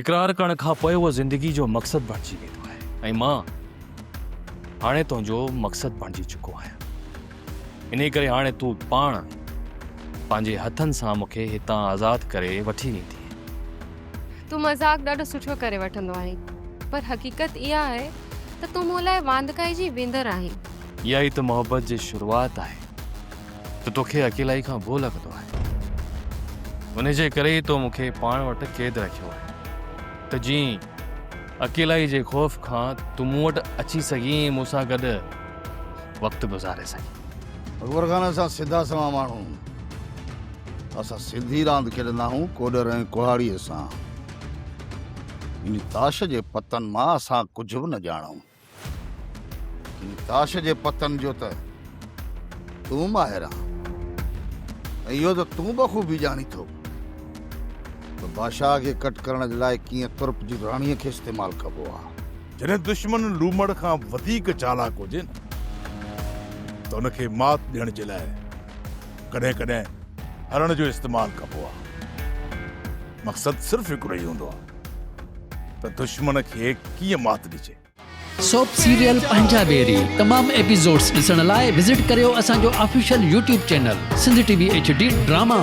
इकरार करण खां पोइ उहो ज़िंदगी जो मक़सदु बणिजी वेंदो आहे ऐं मां हाणे तुंहिंजो मक़सदु बणिजी चुको आहियां। इन करे हाणे तूं पाण पंहिंजे हथनि सां मूंखे हितां आज़ादु करे वठी वेंदी। तू मज़ाक ॾाढो सुठो करे वठंदो आहीं, पर हक़ीक़त इहा आहे त तूं मूं लाइ वांदकाई जी वेंदड़ आहीं। इहा ई त मोहबत जी शुरूआत आहे त तोखे अकेलाई खां भो लॻंदो आहे। उन जे करे ई तो मूंखे पाण वटि क़ैद रखियो आहे त जीअं अकेलाई जे ख़ौफ़ खां तूं मूं वटि अची सघीं ऐं मूंसां गॾु वक़्तु गुज़ारे सघीं। अकबर खान असां सिधा सवा माण्हू, असां सिधी रांदि खेॾंदा आहियूं कोडर ऐं कुल्हाड़ीअ सां। इन ताश जे पतन मां असां कुझु बि न ॼाणूं। इन ताश जे पतन जो त तूं माहिर आहीं ऐं इहो त तूं बख़ूबी ॼाणी थो त बादशाह खे कट करण जे लाइ कीअं तुर्प जी राणीअ खे इस्तेमालु कबो आहे। जॾहिं दुश्मन लूमड़ खां वधीक चालाक हुजे न त उनखे मात ॾियण जे लाइ कॾहिं कॾहिं हरण जो इस्तेमालु कबो आहे। मक़सदु सिर्फ़ु हिकिड़ो ई हूंदो आहे त दुश्मन खे कीअं मात ॾिजे। सोप सीरियल पंजाबेरी तमाम एपिसोड्स ॾिसण लाइ विज़िट करियो असांजो official YouTube channel Sindh TV HD drama.